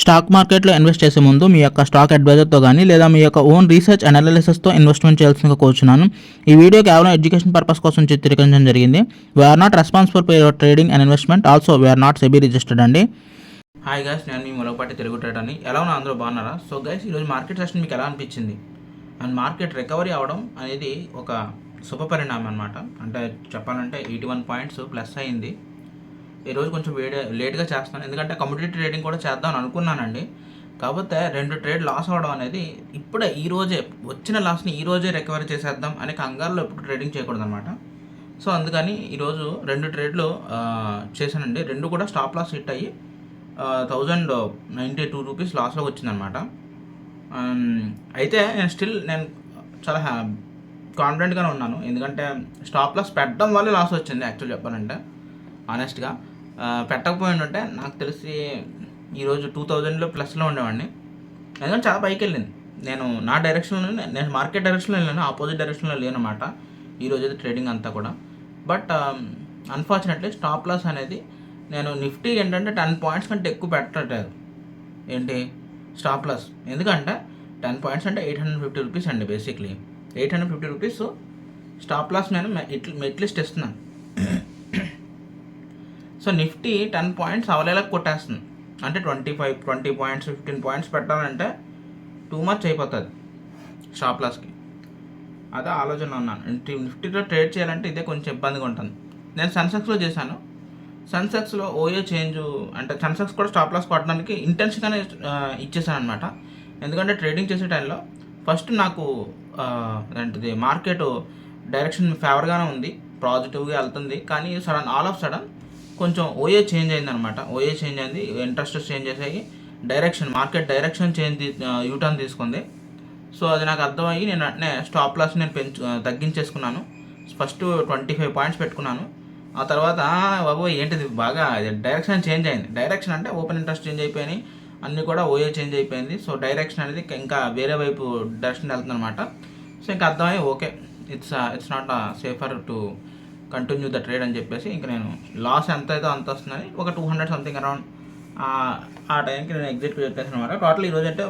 Stock మార్కెట్లో invest చేసే ముందు మీ యొక్క స్టాక్ అడ్వైజర్తో కానీ లేదా మీ యొక్క ఓన్ రీసెర్చ్ అనాలిసిస్తో ఇన్వెస్ట్మెంట్ చేయాల్సిందిగా కోరుచున్నాను. ఈ వీడియో కేవలం ఎడ్యుకేషన్ పర్పస్ కోసం చిత్రీకరించడం జరిగింది. We are not responsible for your trading and investment. Also we are not SEBI registered అండి. హాయ్ గైస్, నేను మీ ములగపాటి తెలుగు ట్రేడర్ అని. ఎలా ఉన్నా అందరూ బాగున్నారా? సో గైస్, ఈరోజు మార్కెట్ సెషన్ మీకు ఎలా అనిపించింది అండ్ మార్కెట్ రికవరీ అవ్వడం అనేది ఒక శుభ పరిణామం అనమాట. అంటే చెప్పాలంటే 81 పాయింట్స్ ప్లస్ అయింది. ఈరోజు కొంచెం లేట్గా చేస్తున్నాను, ఎందుకంటే కమ్యూడిటీ ట్రేడింగ్ కూడా చేద్దాం అనుకున్నానండి. కాకపోతే 2 ట్రేడ్ లాస్ అవ్వడం అనేది ఇప్పుడే ఈరోజే వచ్చిన లాస్ని ఈరోజే రికవరీ చేసేద్దాం అనే కంగారులో ఎప్పుడు ట్రేడింగ్ చేయకూడదు అనమాట. సో అందుకని ఈరోజు 2 ట్రేడ్లు చేశానండి. 2 కూడా స్టాప్ లాస్ హిట్ అయ్యి 1092 రూపీస్ లాస్లో వచ్చిందనమాట. అయితే నేను చాలా కాన్ఫిడెంట్గానే ఉన్నాను, ఎందుకంటే స్టాప్ లాస్ పెట్టడం వల్ల లాస్ వచ్చింది. యాక్చువల్ చెప్పాలంటే ఆనెస్ట్గా పెట్టకపోయిందంటే నాకు తెలిసి ఈరోజు 2000 ప్లస్లో ఉండేవాడిని. ఎందుకంటే చాలా పైకి వెళ్ళింది. నేను నా డైరెక్షన్లో, నేను మార్కెట్ డైరెక్షన్లో వెళ్ళాను, ఆపోజిట్ డైరెక్షన్లో లేనమాట ఈరోజు అయితే ట్రేడింగ్ అంతా కూడా. బట్ అన్ఫార్చునేట్లీ స్టాప్ లాస్ అనేది నేను నిఫ్టీ ఏంటంటే 10 పాయింట్స్ కంటే ఎక్కువ పెట్టట్లేదు. ఏంటి స్టాప్ లాస్, ఎందుకంటే 10 పాయింట్స్ అంటే 850 రూపీస్ అండి. బేసిక్లీ 850 రూపీస్ స్టాప్ లాస్ నేను ఎట్లీస్ట్ ఇస్తున్నాను. సో నిఫ్టీ 10 పాయింట్స్ అవలేలకు కొట్టేస్తుంది. అంటే 20 పాయింట్స్ 15 పాయింట్స్ పెట్టాలంటే టూ మచ్ అయిపోతుంది స్టాప్ లాస్కి. అదే ఆలోచన ఉన్నాను. నిఫ్టీలో ట్రేడ్ చేయాలంటే ఇదే కొంచెం ఇబ్బందిగా ఉంటుంది. నేను సెన్సెక్స్లో చేశాను. సెన్సెక్స్లో ఓయో చేంజ్ అంటే సెన్సెక్స్ కూడా స్టాప్ లాస్ కొట్టడానికి ఇంటెన్షన్గానే ఇచ్చేసాను అనమాట. ఎందుకంటే ట్రేడింగ్ చేసే టైంలో ఫస్ట్ నాకు ఏంటిది మార్కెట్ డైరెక్షన్ ఫేవర్గానే ఉంది, పాజిటివ్గా వెళ్తుంది. కానీ ఆల్ ఆఫ్ సడన్ కొంచెం ఓఏ చేంజ్ అయింది అనమాట. ఓఏ చేంజ్ అయింది, ఇంట్రెస్ట్ చేంజ్ చేసాయి, మార్కెట్ డైరెక్షన్ యూటర్న్ తీసుకుంది. సో అది నాకు అర్థమయ్యి నేను వెంటనే స్టాప్ లాస్ నేను తగ్గించేసుకున్నాను. ఫస్ట్ 25 పాయింట్స్ పెట్టుకున్నాను. ఆ తర్వాత బాబు ఏంటిది బాగా డైరెక్షన్ చేంజ్ అయింది. డైరెక్షన్ అంటే ఓపెన్ ఇంట్రెస్ట్ చేంజ్ అయిపోయినాయి, అన్నీ కూడా ఓఏ చేంజ్ అయిపోయింది. సో డైరెక్షన్ అనేది ఇంకా వేరే వైపు డైరెక్షన్ వెళ్తుంది అనమాట. సో ఇంకా అర్థమయ్యి okay, it's not safer to continue the trade అని చెప్పేసి ఇంకా నేను లాస్ ఎంత అయితే అంత వస్తుందని ఒక 200 సంథింగ్ అరౌండ్ ఆ టైంకి నేను ఎగ్జిట్ చేసాను అనమాట. టోటల్ ఈరోజు అంటే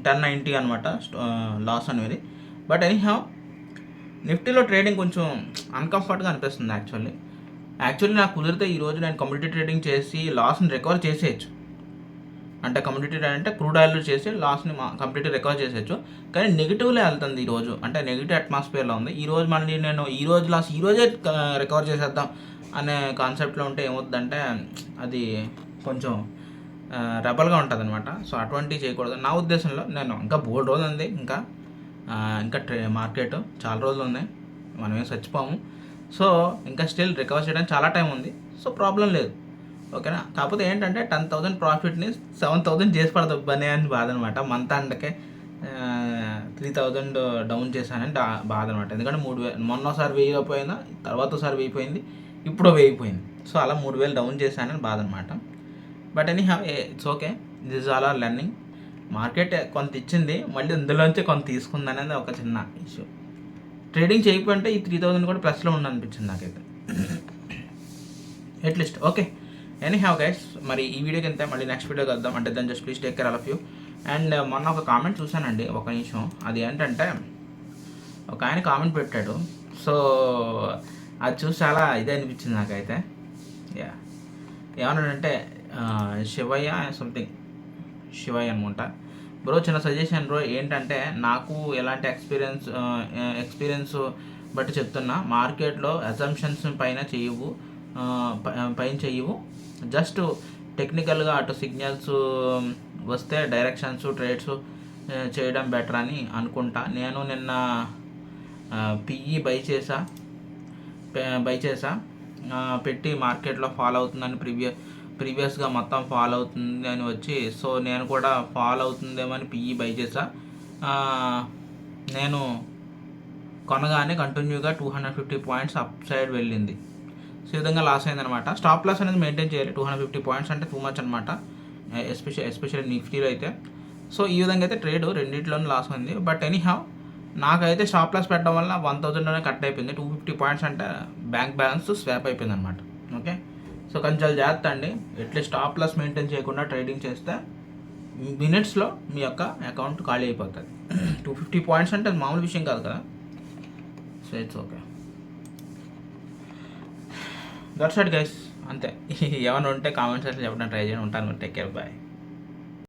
1090 అనమాట లాస్ అనేది. బట్ ఎనీహౌ నిఫ్టీలో ట్రేడింగ్ కొంచెం అన్కంఫర్ట్గా అనిపిస్తుంది. యాక్చువల్లీ నాకు కుదిరితే ఈరోజు నేను కమ్యూడిటీ ట్రేడింగ్ చేసి లాస్ని రికవర్ చేసేయచ్చు. అంటే కమ్యూడిటీ ట్రేడ్ అంటే క్రూడ్ ఆయిల్ చేసి లాస్ని కంప్లీట్గా రికవర్ చేసేయచ్చు. కానీ నెగిటివ్లో వెళ్తుంది ఈరోజు, అంటే నెగిటివ్ అట్మాస్ఫియర్లో ఉంది ఈరోజు. మళ్ళీ నేను ఈరోజు లాస్ ఈరోజే రికవర్ చేసేద్దాం అనే కాన్సెప్ట్లో ఉంటే ఏమవుతుందంటే అది కొంచెం రెబల్గా ఉంటుంది అనమాట. సో అటువంటివి చేయకూడదు నా ఉద్దేశంలో. నేను ఇంకా బోల్డ్ రోజులు ఉంది, ఇంకా మార్కెట్ చాలా రోజులు ఉన్నాయి, మనమేం చచ్చిపోము. సో ఇంకా స్టిల్ రికవర్ చేయడానికి చాలా టైం ఉంది. సో ప్రాబ్లం లేదు, ఓకేనా. కాకపోతే ఏంటంటే 10,000 ప్రాఫిట్ని 7,000 చేసి పడతానే అని బాధ అనమాట. మంత్ అండకే 3,000 డౌన్ చేశానని బాధ అనమాట. ఎందుకంటే 3,000 మొన్నోసారి 1000 పోయిందా, తర్వాత ఒకసారి 1000 పోయింది, ఇప్పుడు 1000 పోయింది. సో అలా 3,000 డౌన్ చేశానని బాధ అనమాట. But it's okay, this all are learning. Market కొంత ఇచ్చింది, మళ్ళీ ఇందులోంచి కొంత తీసుకుంది అనేది ఒక చిన్న ఇష్యూ. ట్రేడింగ్ చేయకపోతే ఈ 3,000 కూడా ప్లస్లో ఉండనిపించింది నాకైతే అట్లీస్ట్. ఓకే, ఎనీహౌ గైస్, మరి ఈ వీడియోకి ఎంత, మళ్ళీ నెక్స్ట్ వీడియోకి వద్దాం. అంటే దాన్ని just please take care all of you. And మొన్న ఒక కామెంట్ చూశానండి, ఒక నిమిషం. అది ఏంటంటే ఒక ఆయన కామెంట్ పెట్టాడు. సో అది చూసి చాలా ఇదే అనిపించింది నాకైతే. ఏమన్నాడంటే శివయ్య అనుకుంటా. బ్రో చిన్న సజెషన్ బ్రో, ఏంటంటే నాకు ఎలాంటి ఎక్స్పీరియన్స్ బట్టి చెప్తున్నా, మార్కెట్లో అజంప్షన్స్ పైన చెయ్యవు. జస్ట్ టెక్నికల్గా అటు సిగ్నల్స్ వస్తే డైరెక్షన్స్ ట్రేడ్స్ చేయడం బెటర్ అని అనుకుంటా. నేను నిన్న పిఈ బై చేసా పెట్టి మార్కెట్లో ఫాలో అవుతుందని ప్రీవియస్గా మొత్తం ఫాలో అవుతుంది అని వచ్చి, సో నేను కూడా ఫాలో అవుతుందేమో అని పిఈ బై చేసా. నేను కొనగానే కంటిన్యూగా 250 పాయింట్స్ అప్ సైడ్ వెళ్ళింది. సో ఈ విధంగా లాస్ అయిందనమాట. స్టాప్ లాస్ అనేది మెయింటైన్ చేయాలి. 250 పాయింట్స్ అంటే టూ మచ్ అనమాట, ఎస్పెషల్లీ నిఫ్టీలో అయితే. సో ఈ విధంగా అయితే ట్రేడ్ రెండింటిలోనూ లాస్ ఉంది. బట్ ఎనీహౌ నాకైతే స్టాప్ లాస్ పెట్టడం వల్ల 1,000లోనే కట్ అయిపోయింది. 250 పాయింట్స్ అంటే బ్యాంక్ బ్యాలెన్స్ స్వాప్ అయిపోయింది అనమాట. ఓకే, సో కొంచెం జాగ్రత్త అండి. ఎట్లీస్ట్ స్టాప్ లాస్ మెయింటైన్ చేయకుండా ట్రేడింగ్ చేస్తే మినిట్స్లో మీ యొక్క అకౌంట్ ఖాళీ అయిపోతుంది. 250 పాయింట్స్ అంటే అది మామూలు విషయం కాదు కదా. So it's okay. That's it guys, అంతే. ఏమైనా ఉంటే కామెంట్స్ అట్లా చెప్పడం ట్రై చేయండి. ఉంటాను. Take care, bye.